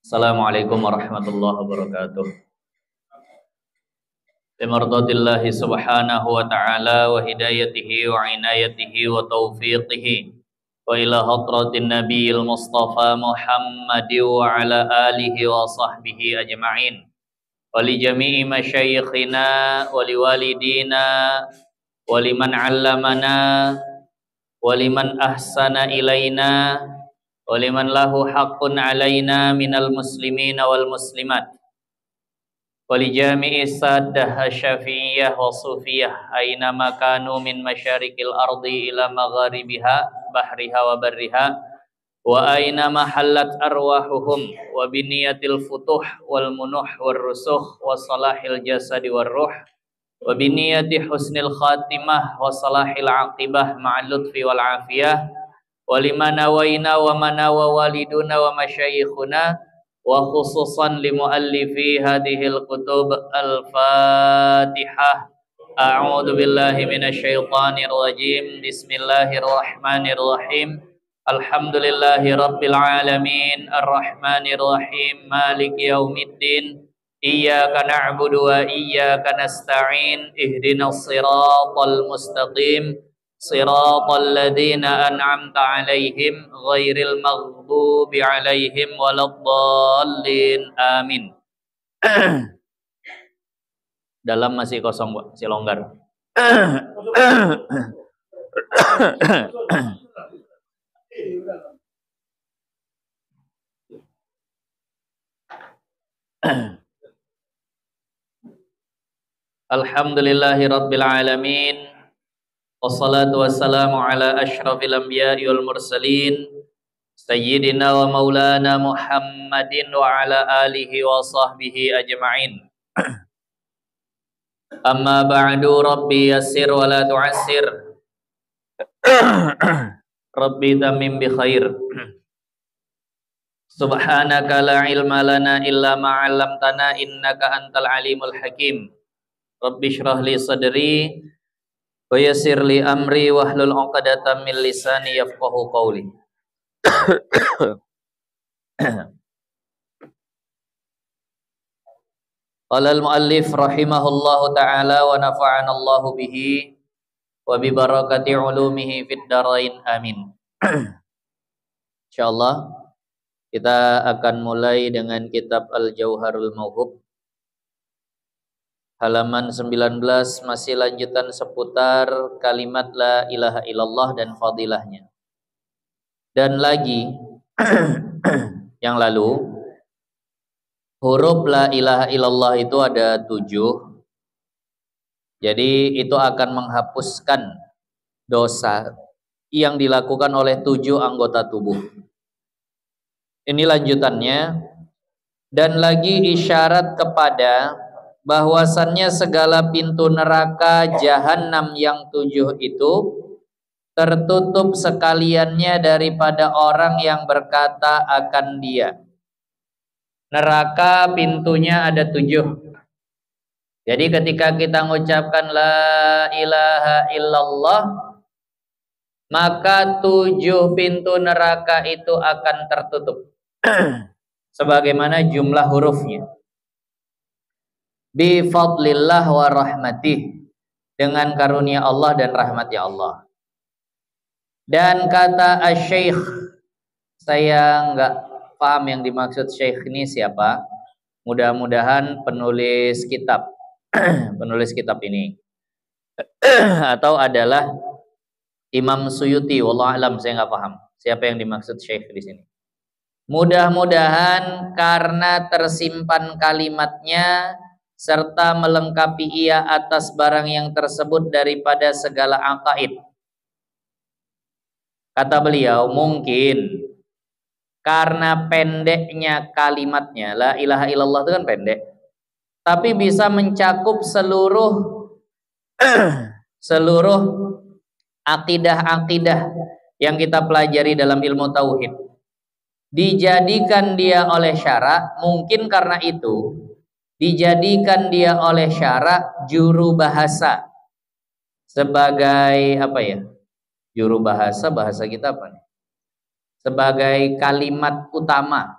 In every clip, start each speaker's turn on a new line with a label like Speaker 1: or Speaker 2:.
Speaker 1: Assalamualaikum warahmatullahi wabarakatuh. Bimardatillahi subhanahu wa ta'ala wa hidayatihi wa inayatihi wa taufiqihi wa ila hadratin nabiyil mustafa Muhammadi wa ala alihi wa sahbihi ajma'in wa li jami'i masyayikhina wa li walidina wa liman 'allamana wa liman ahsana ilaina wa liman lahu haqqun 'alaina minal muslimina wal muslimat wa li jami'i saddah syafi'iyah wa sufiyah aina makanu min masyarikil ardi ila magharibiha bahriha wa barriha wa aina mahallat arwahuhum wa biniyatil futuh wal munuh wal rusukh wa salahil jasadi wal ruh wa biniyati husnil khatimah wa salahil aqibah ma'al lutfi wal afiyah wa limana waina wa manawa waliduna wa masyayikhuna wa khususan li muallifi hadhil kutub al-Fatihah. A'udzu billahi minasyaitonir rajim. Bismillahirrahmanirrahim. Alhamdulillahi rabbil alamin arrahmanir rahim maliki yaumiddin. Iyyaka na'budu wa iyyaka nasta'in. Ihdinas siratal mustaqim. Siratal ladzina an'amta 'alaihim ghairil maghdubi 'alaihim waladdallin. Amin. Dalam masih kosong, Pak, masih longgar. Alhamdulillahi rabbil alamin. Wassalatu wassalamu ala asyrafil anbiya'i wal mursalin sayyidina wa maulana Muhammadin wa ala alihi wa sahbihi ajma'in. Amma ba'du, rabbi yassir wa la tu'assir. Rabbi tamim bi khair. Subhanaka la ilma lana illa ma 'allamtana innaka antal alimul hakim. Rabbi shrah li sadri wa yassir li amri wahlul 'uqdatam min lisani yafqahu qawli. Qala al-muallif rahimahullahu ta'ala wa nafa'ana Allahu bihi wa bi barakati ulumihi fid dharain amin. Insyaallah kita akan mulai dengan kitab Al-Jauharul Mauhub halaman 19, masih lanjutan seputar kalimat la ilaha illallah dan fadilahnya. Dan lagi yang lalu huruf la ilaha illallah itu ada 7. Jadi itu akan menghapuskan dosa yang dilakukan oleh 7 anggota tubuh. Ini lanjutannya. Dan lagi isyarat kepada bahwasannya segala pintu neraka jahanam yang 7 itu tertutup sekaliannya daripada orang yang berkata akan dia. Neraka pintunya ada 7. Jadi ketika kita mengucapkan la ilaha illallah, maka 7 pintu neraka itu akan tertutup. Sebagaimana jumlah hurufnya. Bi fadlillah wa rahmatih, dengan karunia Allah dan rahmatnya Allah. Dan kata asy-syekh, saya enggak paham yang dimaksud syekh ini siapa. Mudah-mudahan penulis kitab penulis kitab ini atau adalah Imam Suyuti, wallahu alam, saya enggak paham siapa yang dimaksud syekh di sini. Mudah-mudahan karena tersimpan kalimatnya serta melengkapi ia atas barang yang tersebut daripada segala aqaid. Kata beliau, mungkin karena pendeknya kalimatnya, la ilaha illallah itu kan pendek, tapi bisa mencakup seluruh akidah-akidah yang kita pelajari dalam ilmu tauhid. Dijadikan dia oleh syara, mungkin karena itu dijadikan dia oleh syara juru bahasa sebagai apa ya? Juru bahasa, bahasa kita apa nih? Sebagai kalimat utama.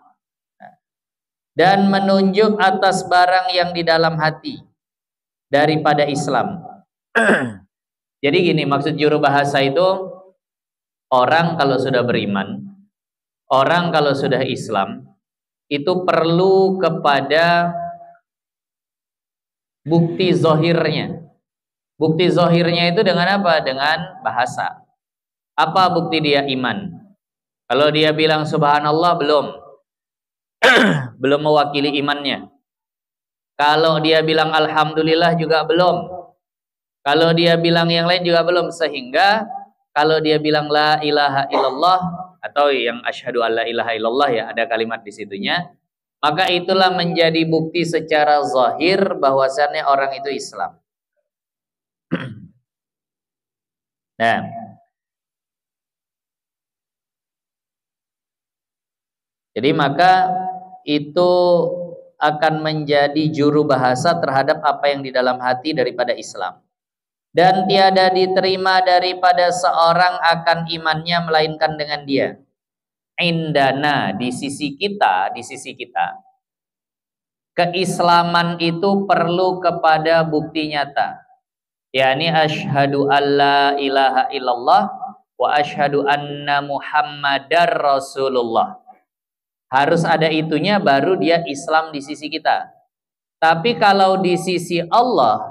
Speaker 1: dan menunjuk atas barang yang di dalam hati daripada Islam. Jadi gini, maksud juru bahasa itu, orang kalau sudah beriman, orang kalau sudah Islam, itu perlu kepada bukti zohirnya. Bukti zohirnya itu dengan apa? Dengan bahasa. Apa bukti dia iman? Kalau dia bilang subhanallah, belum. Belum mewakili imannya. Kalau dia bilang alhamdulillah juga belum. Kalau dia bilang yang lain juga belum. Sehingga kalau dia bilang la ilaha illallah, atau yang asyhadu alla ilaha illallah, ya ada kalimat di situnya, maka itulah menjadi bukti secara zahir bahwasannya orang itu Islam. Nah, jadi maka itu akan menjadi juru bahasa terhadap apa yang di dalam hati daripada Islam. Dan tiada diterima daripada seorang akan imannya melainkan dengan dia. Indana, di sisi kita, keislaman itu perlu kepada bukti nyata. yakni asyhadu alla ilaha illallah wa asyhadu anna muhammadar rasulullah. Harus ada itunya baru dia Islam di sisi kita. Tapi kalau di sisi Allah,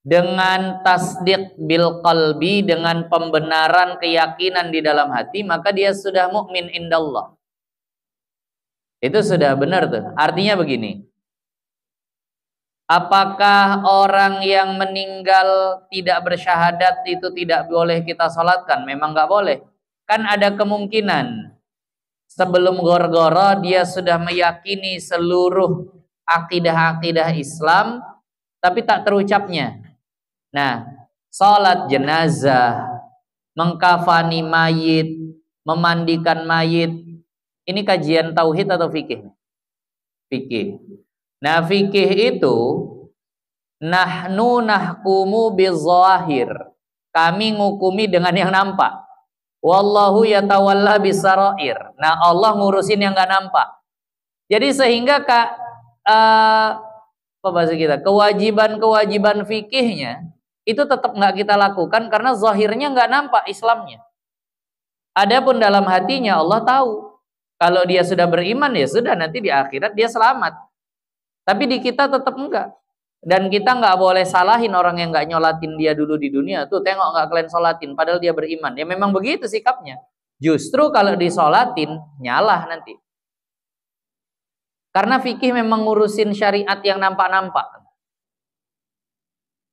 Speaker 1: dengan tasdiq bil qalbi, dengan pembenaran keyakinan di dalam hati, maka dia sudah mukmin indallah. Itu sudah benar tuh. Artinya begini. Apakah orang yang meninggal tidak bersyahadat itu tidak boleh kita sholatkan? Memang nggak boleh. Kan ada kemungkinan sebelum gor-goro dia sudah meyakini seluruh akidah-akidah Islam, tapi tak terucapnya. Nah, sholat jenazah, mengkafani mayit, memandikan mayit, ini kajian tauhid atau fikih? Fikih. Nah, fikih itu nahnu nahkumu bizahir. Kami ngukumi dengan yang nampak. Wallahu yatawalla bisarair. Nah, Allah ngurusin yang nggak nampak. Jadi sehingga apa bahasa kita? Kewajiban-kewajiban fikihnya itu tetap nggak kita lakukan karena zahirnya nggak nampak Islamnya. Adapun dalam hatinya Allah tahu. Kalau dia sudah beriman ya sudah, nanti di akhirat dia selamat. Tapi di kita tetap enggak. Dan kita nggak boleh salahin orang yang nggak nyolatin dia dulu di dunia. Tuh tengok nggak kalian solatin, padahal dia beriman. Ya memang begitu sikapnya. Justru kalau disolatin nyalah nanti. Karena fikih memang ngurusin syariat yang nampak-nampak.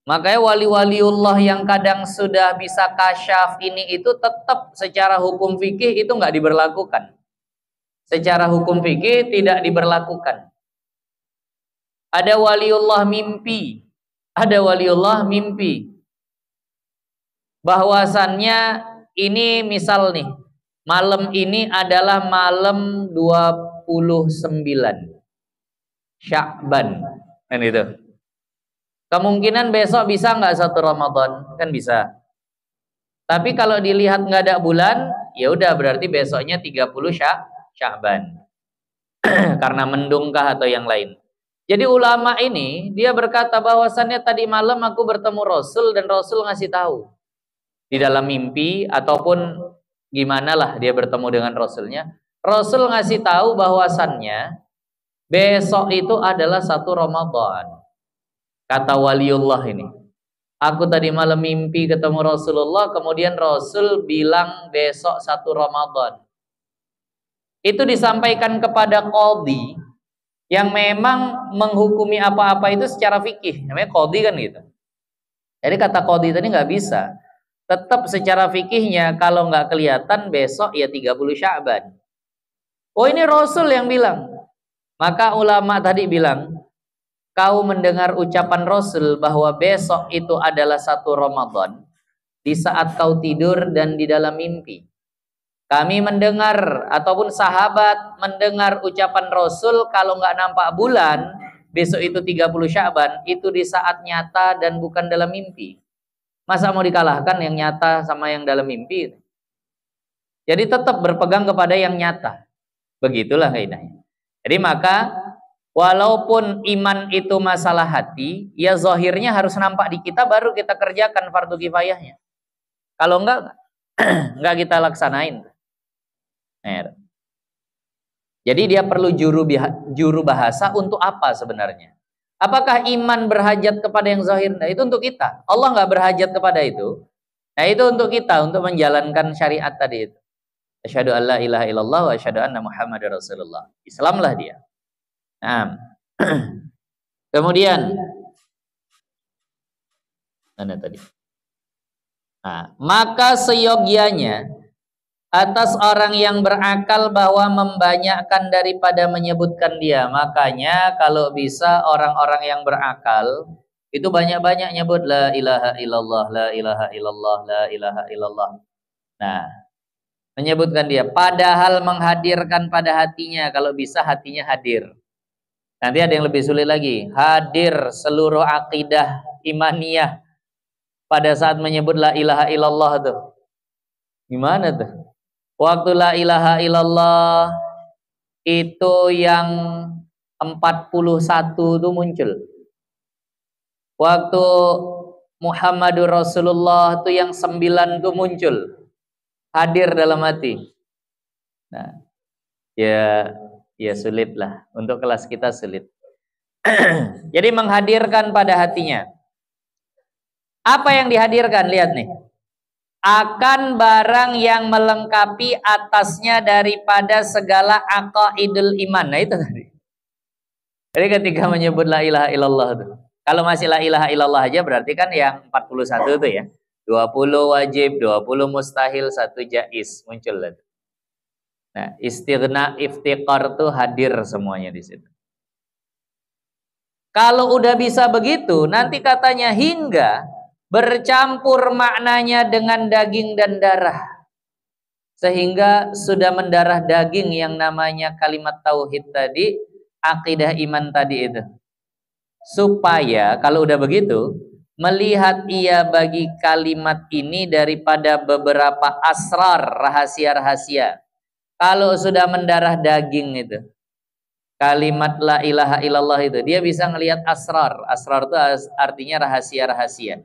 Speaker 1: Makanya wali-waliullah yang kadang sudah bisa kasyaf ini itu tetap secara hukum fikih itu nggak diberlakukan. Secara hukum fikih tidak diberlakukan. Ada waliullah mimpi. Ada waliullah mimpi. Bahwasannya ini misal nih, malam ini adalah malam 29 Sya'ban. Kan itu. Kemungkinan besok bisa nggak 1 Ramadan? Kan bisa. Tapi kalau dilihat nggak ada bulan, ya udah berarti besoknya 30 Sya'ban. Karena mendungkah atau yang lain. Jadi ulama ini dia berkata bahwasannya tadi malam aku bertemu Rasul dan Rasul ngasih tahu di dalam mimpi ataupun gimana lah dia bertemu dengan Rasulnya. Rasul ngasih tahu bahwasannya besok itu adalah 1 Ramadan. Kata waliullah ini. Aku tadi malam mimpi ketemu Rasulullah, kemudian Rasul bilang besok 1 Ramadan. Itu disampaikan kepada qadhi yang memang menghukumi apa-apa itu secara fikih. Namanya qadhi kan gitu. Jadi kata qadhi tadi nggak bisa. Tetap secara fikihnya kalau nggak kelihatan besok ya 30 Sya'ban. Oh ini Rasul yang bilang. Maka ulama tadi bilang, kau mendengar ucapan Rasul bahwa besok itu adalah 1 Ramadan di saat kau tidur dan di dalam mimpi. Kami mendengar ataupun sahabat mendengar ucapan Rasul kalau nggak nampak bulan besok itu 30 Sya'ban, itu di saat nyata dan bukan dalam mimpi. Masa mau dikalahkan yang nyata sama yang dalam mimpi? Jadi tetap berpegang kepada yang nyata. Begitulah kaidahnya. Jadi maka walaupun iman itu masalah hati, ya zahirnya harus nampak di kita baru kita kerjakan fardu kifayahnya. Kalau enggak enggak kita laksanain. Nah, jadi dia perlu juru bahasa untuk apa sebenarnya? Apakah iman berhajat kepada yang zahir? Nah, itu untuk kita. Allah enggak berhajat kepada itu. Nah, itu untuk kita, untuk menjalankan syariat tadi itu. Asyhadu an la ilaha illallah wa asyhadu anna Muhammadar Rasulullah. Islamlah dia. Nah, kemudian mana tadi? Nah, maka seyogianya atas orang yang berakal bahwa membanyakkan daripada menyebutkan dia. Makanya kalau bisa orang-orang yang berakal itu banyak-banyak nyebut la ilaha illallah, la ilaha illallah, la ilaha illallah. Nah, menyebutkan dia, padahal menghadirkan pada hatinya, kalau bisa hatinya hadir. Nanti ada yang lebih sulit lagi, hadir seluruh akidah imaniyah pada saat menyebut la ilaha illallah tuh. Gimana tuh? Waktu la ilaha illallah itu yang 41 tuh muncul. Waktu Muhammadur Rasulullah tuh yang 9 tuh muncul. Hadir dalam hati. Nah, ya sulit lah. Untuk kelas kita sulit. Jadi menghadirkan pada hatinya. Apa yang dihadirkan? Lihat nih. Akan barang yang melengkapi atasnya daripada segala aqaidul iman. Nah itu tadi. Jadi ketika menyebut la ilaha illallah itu. Kalau masih la ilaha illallah aja berarti kan yang 41 itu ya. 20 wajib, 20 mustahil, 1 jaiz muncul lah. Nah, istighna, iftiqar tuh hadir semuanya di situ. Kalau udah bisa begitu, nanti katanya hingga bercampur maknanya dengan daging dan darah. Sehingga sudah mendarah daging yang namanya kalimat tauhid tadi, akidah iman tadi itu. Supaya kalau udah begitu, melihat ia bagi kalimat ini daripada beberapa asrar, rahasia-rahasia. Kalau sudah mendarah daging itu, kalimat la ilaha illallah itu, dia bisa ngelihat asrar. Asrar itu artinya rahasia-rahasia.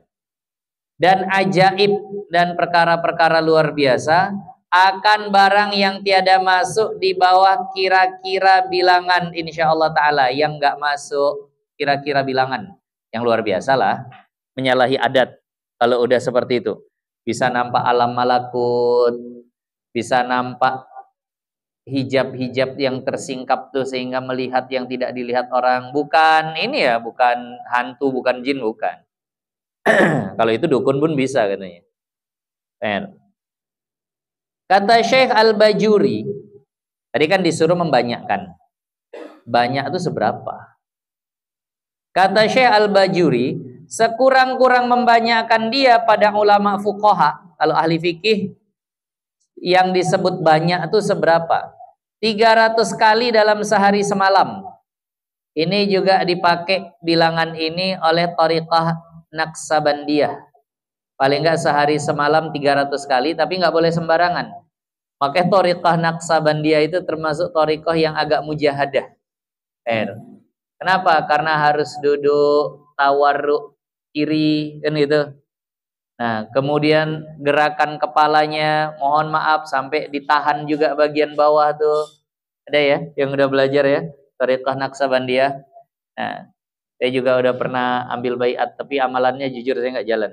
Speaker 1: Dan ajaib dan perkara-perkara luar biasa akan barang yang tiada masuk di bawah kira-kira bilangan insya Allah Ta'ala. Yang nggak masuk kira-kira bilangan. Yang luar biasa lah. Menyalahi adat. Kalau udah seperti itu. Bisa nampak alam malakut. Bisa nampak hijab-hijab yang tersingkap tuh sehingga melihat yang tidak dilihat orang. Bukan ini ya, bukan hantu, bukan jin, bukan. Kalau itu dukun pun bisa katanya. Kata Syekh Al-Bajuri, tadi kan disuruh membanyakkan. Banyak itu seberapa? Kata Syekh Al-Bajuri, sekurang-kurang membanyakkan dia pada ulama fuqaha. Kalau ahli fikih, yang disebut banyak itu seberapa? 300 kali dalam sehari semalam. Ini juga dipakai bilangan ini oleh Thariqah Naqsabandiyah. Paling enggak sehari semalam 300 kali, tapi enggak boleh sembarangan. Makanya Thariqah Naqsabandiyah itu termasuk thariqah yang agak mujahadah. Kenapa? Karena harus duduk tawarruk kiri kan gitu. Nah, kemudian gerakan kepalanya mohon maaf sampai ditahan juga bagian bawah tuh. Ada ya yang udah belajar ya, Thariqah Naqsabandiyah. Nah, saya juga udah pernah ambil baiat, tapi amalannya jujur saya nggak jalan.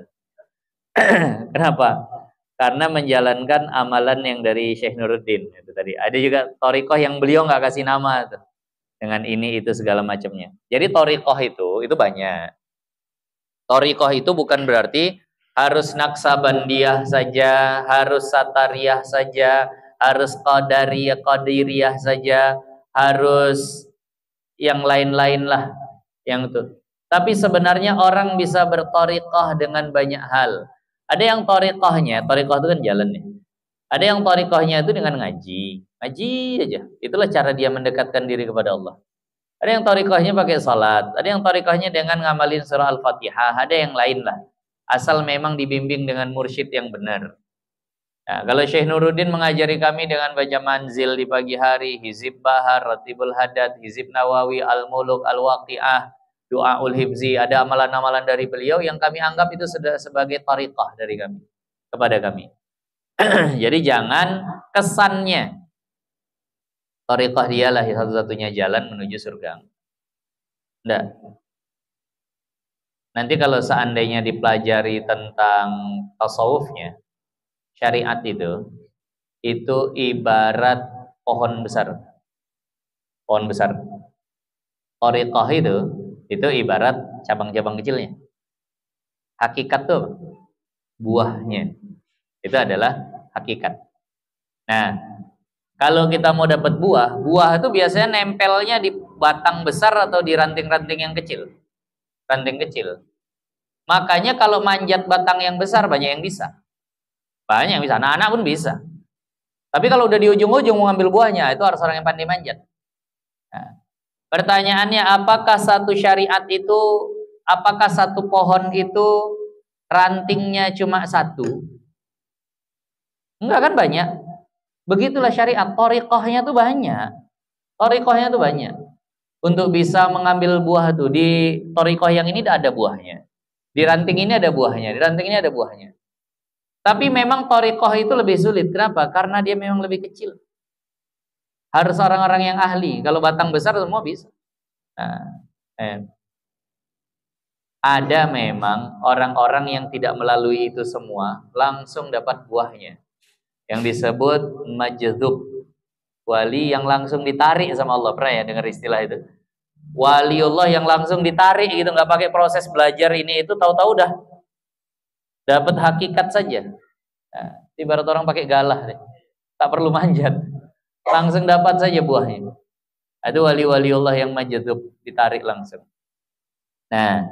Speaker 1: Kenapa? Karena menjalankan amalan yang dari Syekh Nuruddin itu tadi. Ada juga thariqah yang beliau nggak kasih nama tuh. Dengan ini itu segala macamnya. Jadi thariqah itu banyak. Thariqah itu bukan berarti harus Naqsabandiyah saja, harus Satariyah saja, harus Qadiriyah saja, harus yang lain-lain lah yang itu. Tapi sebenarnya orang bisa berthariqah dengan banyak hal. Ada yang thariqahnya itu kan jalan nih. Ada yang thariqahnya itu dengan ngaji aja. Itulah cara dia mendekatkan diri kepada Allah. Ada yang thariqahnya pakai salat, ada yang thariqahnya dengan ngamalin surah Al-Fatihah, ada yang lain lah. Asal memang dibimbing dengan mursyid yang benar. Nah, kalau Syekh Nuruddin mengajari kami dengan baca manzil di pagi hari, hizib bahar, ratibul hadad, hizib nawawi, al-muluk, al-waqi'ah, du'aul hibzi, ada amalan-amalan dari beliau yang kami anggap itu sudah sebagai tariqah dari kami, kepada kami. Jadi jangan kesannya tariqah dialah satu-satunya jalan menuju surga. Enggak. Nanti kalau seandainya dipelajari tentang tasawufnya, syariat itu ibarat pohon besar. Pohon besar. Tariqah itu ibarat cabang-cabang kecilnya. Hakikat tuh buahnya. Itu adalah hakikat. Nah, kalau kita mau dapat buah itu biasanya nempelnya di batang besar atau di ranting-ranting yang kecil. Ranting kecil. Makanya kalau manjat batang yang besar banyak yang bisa. Banyak yang bisa. Anak-anak pun bisa. Tapi kalau udah di ujung-ujung mau ngambil buahnya, itu harus orang yang pandai manjat. Nah, pertanyaannya, apakah satu syariat itu, apakah satu pohon itu rantingnya cuma satu? Enggak kan, banyak. Begitulah syariat, thariqahnya tuh banyak. Thariqahnya tuh banyak. Untuk bisa mengambil buah tuh, di thariqah yang ini ada buahnya. Di ranting ini ada buahnya, di ranting ini ada buahnya. Tapi memang thariqah itu lebih sulit. Kenapa? Karena dia memang lebih kecil. Harus orang-orang yang ahli. Kalau batang besar semua bisa. Nah, ada memang orang-orang yang tidak melalui itu semua langsung dapat buahnya. Yang disebut majdhub. Wali yang langsung ditarik sama Allah. Pernah ya dengar istilah itu? Waliullah yang langsung ditarik gitu, nggak pakai proses belajar ini itu, tahu-tahu udah dapat hakikat saja. Nah, ibarat orang pakai galah deh. Tak perlu manjat. Langsung dapat saja buahnya. Itu wali-waliullah yang majdhub, ditarik langsung. Nah,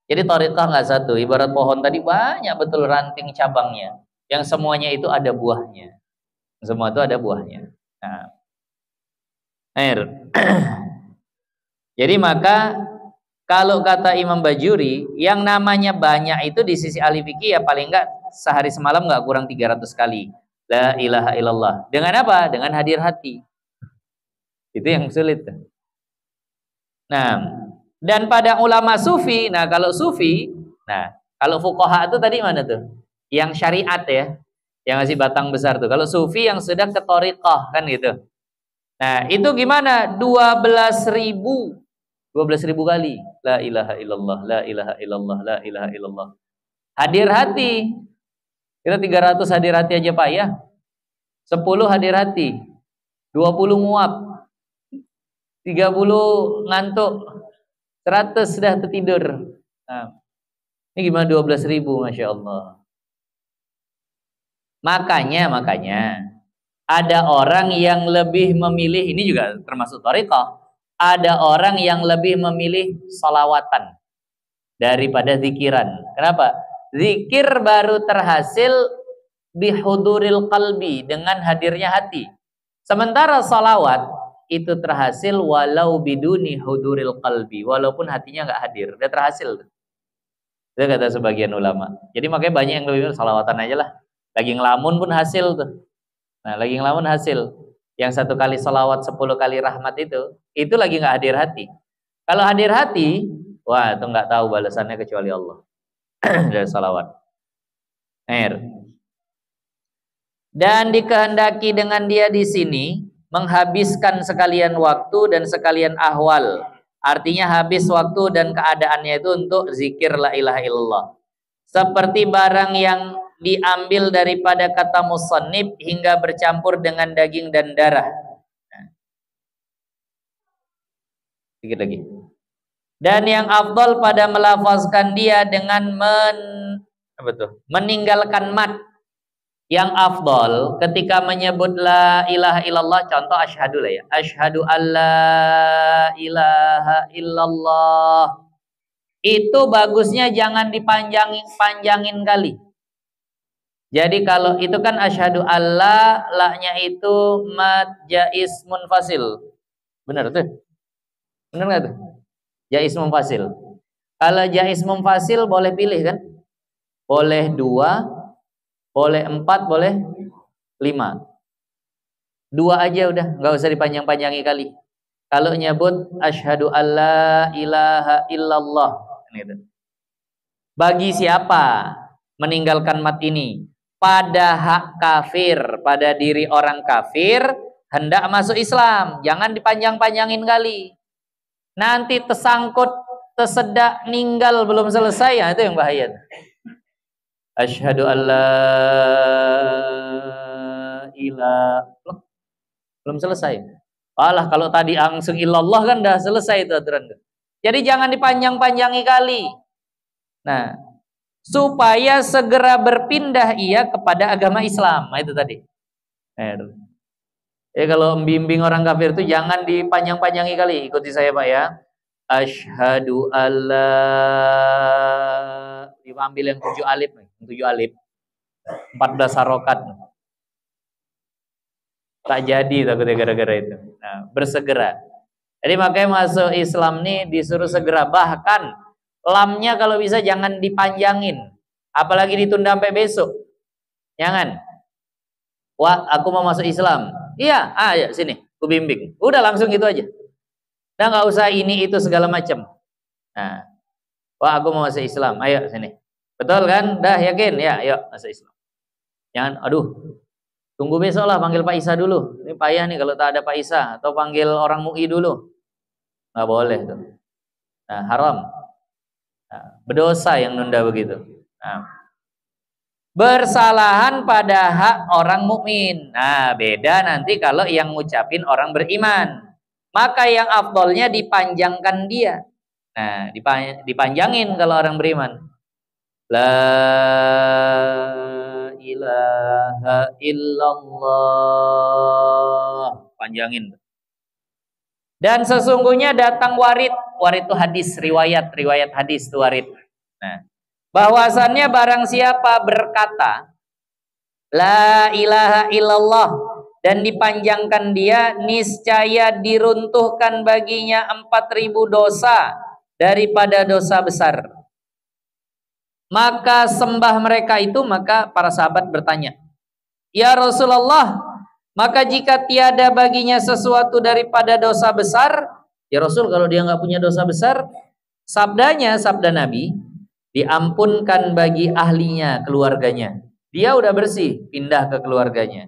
Speaker 1: jadi thariqah nggak satu, ibarat pohon tadi banyak betul ranting cabangnya, yang semuanya itu ada buahnya. Semua itu ada buahnya. Nah, jadi maka kalau kata Imam Bajuri, yang namanya banyak itu di sisi ahli fikih ya paling enggak sehari semalam enggak kurang 300 kali. La ilaha illallah. Dengan apa? Dengan hadir hati. Itu yang sulit. Nah, dan pada ulama sufi, nah kalau sufi, nah kalau fuqaha itu tadi mana tuh? Yang syariat ya, yang ngasih batang besar tuh. Kalau sufi yang sudah ke thariqah kan gitu. Nah, itu gimana? 12.000 kali. La ilaha illallah, la ilaha illallah, la ilaha illallah. Hadir hati. Kita 300 hadir hati aja payah. 10 hadir hati. 20 nguap. 30 ngantuk. 100 sudah tertidur. Nah, ini gimana 12.000, Masya Allah. Makanya ada orang yang lebih memilih, ini juga termasuk thariqah. Ada orang yang lebih memilih salawatan daripada zikiran. Kenapa? Zikir baru terhasil bihuduril qalbi, dengan hadirnya hati. Sementara salawat itu terhasil walau biduni huduril qalbi, walaupun hatinya nggak hadir, udah terhasil. Itu kata sebagian ulama. Jadi makanya banyak yang lebih salawatan aja lah. Lagi ngelamun pun hasil tuh. Nah, lagi ngelamun hasil. Yang 1 kali salawat 10 kali rahmat itu lagi nggak hadir hati. Kalau hadir hati, wah itu nggak tahu balasannya kecuali Allah. Dari salawat. Dan dikehendaki dengan dia di sini menghabiskan sekalian waktu dan sekalian ahwal. Artinya habis waktu dan keadaannya itu untuk zikir la ilaha illallah. Seperti barang yang diambil daripada kata musannif hingga bercampur dengan daging dan darah. Sedikit lagi. Dan yang afdal pada melafazkan dia dengan meninggalkan mat. Yang afdal ketika menyebut la ilaha illallah, contoh asyhadu lah ya. Asyhadu alla ilaha illallah. Itu bagusnya jangan dipanjangin kali. Jadi kalau itu kan asyhadu alla, la-nya itu mad jaiz munfasil. Benar tuh? Benar nggak tuh? Jaiz munfasil. Kalau jaiz munfasil boleh pilih kan? Boleh 2, boleh 4, boleh 5. 2 aja udah, nggak usah dipanjang-panjangi kali. Kalau nyebut asyhadu alla ilaha illallah gitu. Bagi siapa meninggalkan mat ini pada hak kafir, pada diri orang kafir, hendak masuk Islam, jangan dipanjang-panjangin kali. Nanti tersangkut, tersedak, ninggal belum selesai, ya itu yang bahaya. Asyhadu alla ilaha, belum selesai. Alah, kalau tadi langsung illallah kan dah selesai itu aturan. Jadi jangan dipanjang-panjangi kali. Nah, supaya segera berpindah ia kepada agama Islam. Nah, itu tadi. Kalau membimbing orang kafir itu jangan dipanjang-panjangi kali. Ikuti saya Pak ya. Asyhadu alla, diambil yang 7 alif nih, 7 alif. 14 harokat. Tak jadi takutnya gara-gara itu. Nah, bersegera. Jadi makanya masuk Islam nih disuruh segera. Bahkan lamnya kalau bisa jangan dipanjangin. Apalagi ditunda sampai besok. Jangan. Wah, aku mau masuk Islam. Iya, ayo sini, ku bimbing. Udah langsung gitu aja. Udah nggak usah ini itu segala macam. Nah, wah aku mau masuk Islam. Ayo sini. Betul kan? Dah yakin? Ya, ayo masuk Islam. Jangan, aduh. Tunggu besok lah, panggil Pak Isa dulu. Ini payah nih kalau tak ada Pak Isa. Atau panggil orang MUI dulu. Nggak boleh tuh. Nah, haram. Nah, berdosa yang nunda begitu. Nah, bersalahan pada hak orang mukmin. Nah, beda nanti kalau yang ngucapin orang beriman. Maka yang afdolnya dipanjangkan dia. Nah, dipanjangin kalau orang beriman. La ilaha illallah. Panjangin. Dan sesungguhnya datang warid. Warid itu hadis, riwayat hadis itu warid. Nah, bahwasannya barang siapa berkata la ilaha illallah dan dipanjangkan dia, niscaya diruntuhkan baginya 4.000 dosa daripada dosa besar. Maka sembah mereka itu, maka para sahabat bertanya, ya Rasulullah, maka jika tiada baginya sesuatu daripada dosa besar, ya Rasul, kalau dia nggak punya dosa besar, sabda Nabi, diampunkan bagi ahlinya, keluarganya. Dia udah bersih, pindah ke keluarganya.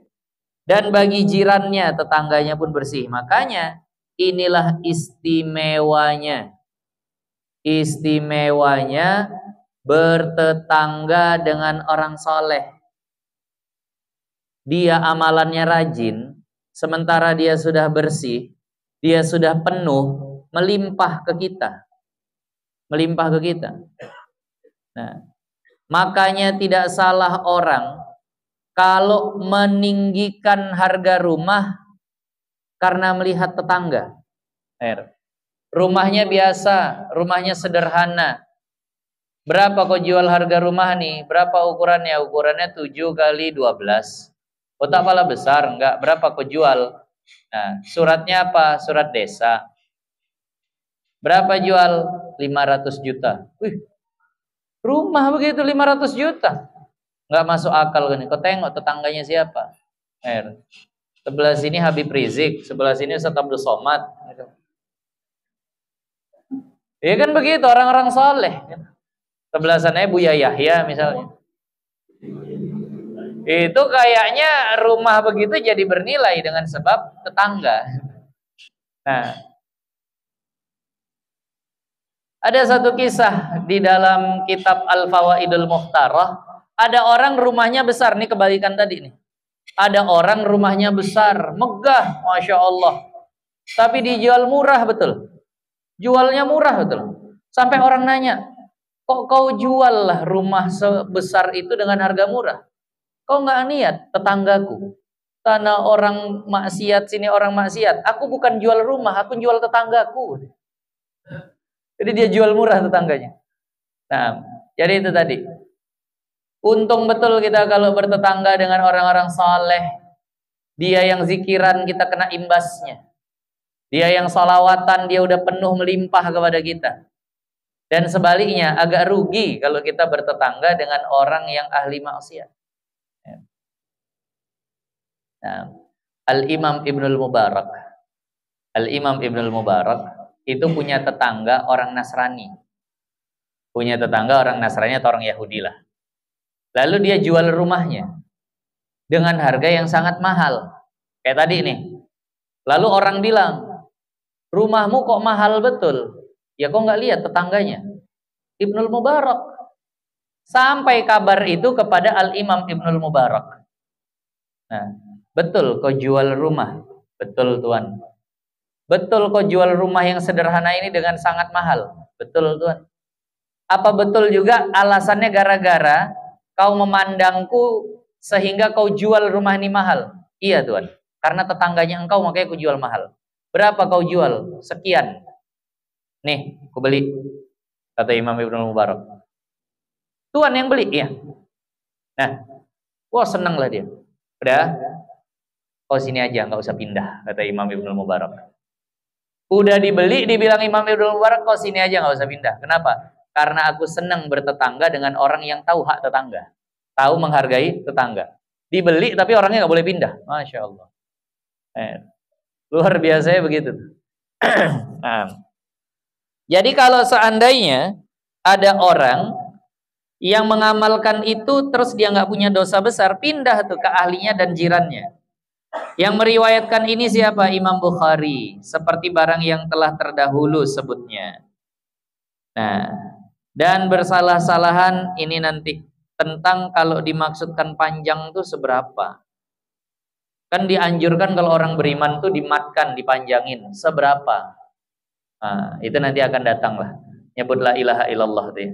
Speaker 1: Dan bagi jirannya, tetangganya pun bersih. Makanya inilah istimewanya. Istimewanya bertetangga dengan orang soleh. Dia amalannya rajin, sementara dia sudah bersih, dia sudah penuh, melimpah ke kita. Melimpah ke kita. Nah, makanya tidak salah orang kalau meninggikan harga rumah karena melihat tetangga. Rumahnya biasa, rumahnya sederhana. Berapa kau jual harga rumah nih? Berapa ukurannya? Ukurannya 7 kali 12. Oh tak pala besar, enggak. Berapa kau jual? Nah, suratnya apa? Surat desa. Berapa jual? 500 juta. Wih, rumah begitu 500 juta. Enggak masuk akal kan? Kau tengok tetangganya siapa? Sebelah sini Habib Rizik, sebelah sini Ustaz Abdul Somad. Ya kan begitu orang-orang soleh. Sebelah sana Buya Yahya misalnya. Itu kayaknya rumah begitu jadi bernilai dengan sebab tetangga. Nah, ada satu kisah di dalam kitab Al-Fawaidul Mukhtarah. Ada orang rumahnya besar, nih kebalikan tadi nih. Ada orang rumahnya besar, megah, Masya Allah. Tapi dijual murah betul. Jualnya murah betul. Sampai orang nanya, kok kau jual lah rumah sebesar itu dengan harga murah? Kau nggak niat tetanggaku. Tanah orang maksiat, sini orang maksiat. Aku bukan jual rumah, aku jual tetanggaku. Jadi dia jual murah tetangganya. Nah, jadi itu tadi. Untung betul kita kalau bertetangga dengan orang-orang saleh. Dia yang zikiran, kita kena imbasnya. Dia yang salawatan, dia udah penuh melimpah kepada kita. Dan sebaliknya, agak rugi kalau kita bertetangga dengan orang yang ahli maksiat. Nah, Al-Imam Ibnul Mubarak. Al-Imam Ibnul Mubarak itu punya tetangga orang Nasrani. Punya tetangga orang Nasrani atau orang Yahudi lah. Lalu dia jual rumahnya dengan harga yang sangat mahal. Kayak tadi nih. Lalu orang bilang, rumahmu kok mahal betul? Ya kok nggak lihat tetangganya? Ibnul Mubarak. Sampai kabar itu kepada Al-Imam Ibnul Mubarak. Nah, betul kau jual rumah. Betul Tuan. Betul kau jual rumah yang sederhana ini dengan sangat mahal. Betul Tuan. Apa betul juga alasannya gara-gara kau memandangku sehingga kau jual rumah ini mahal? Iya Tuan. Karena tetangganya engkau makanya aku jual mahal. Berapa kau jual? Sekian. Nih, aku beli. Kata Imam Ibnul Mubarak. Tuan yang beli, ya. Nah, wah seneng lah dia. Udah, kau sini aja, nggak usah pindah, kata Imam Ibnul Mubarak. Udah dibeli, dibilang Imam Ibnul Mubarak, kau sini aja, nggak usah pindah. Kenapa? Karena aku senang bertetangga dengan orang yang tahu hak tetangga, tahu menghargai tetangga. Dibeli, tapi orangnya nggak boleh pindah. Masya Allah. Luar biasa ya begitu. Nah, jadi kalau seandainya ada orang yang mengamalkan itu terus dia nggak punya dosa besar, pindah tuh ke ahlinya dan jirannya. Yang meriwayatkan ini siapa? Imam Bukhari. Seperti barang yang telah terdahulu sebutnya. Nah, dan bersalah-salahan ini nanti tentang kalau dimaksudkan panjang tuh seberapa. Kan dianjurkan kalau orang beriman tuh dimatkan, dipanjangin. Seberapa? Nah, itu nanti akan datang lah. Nyebut la ilaha illallah tuh ya.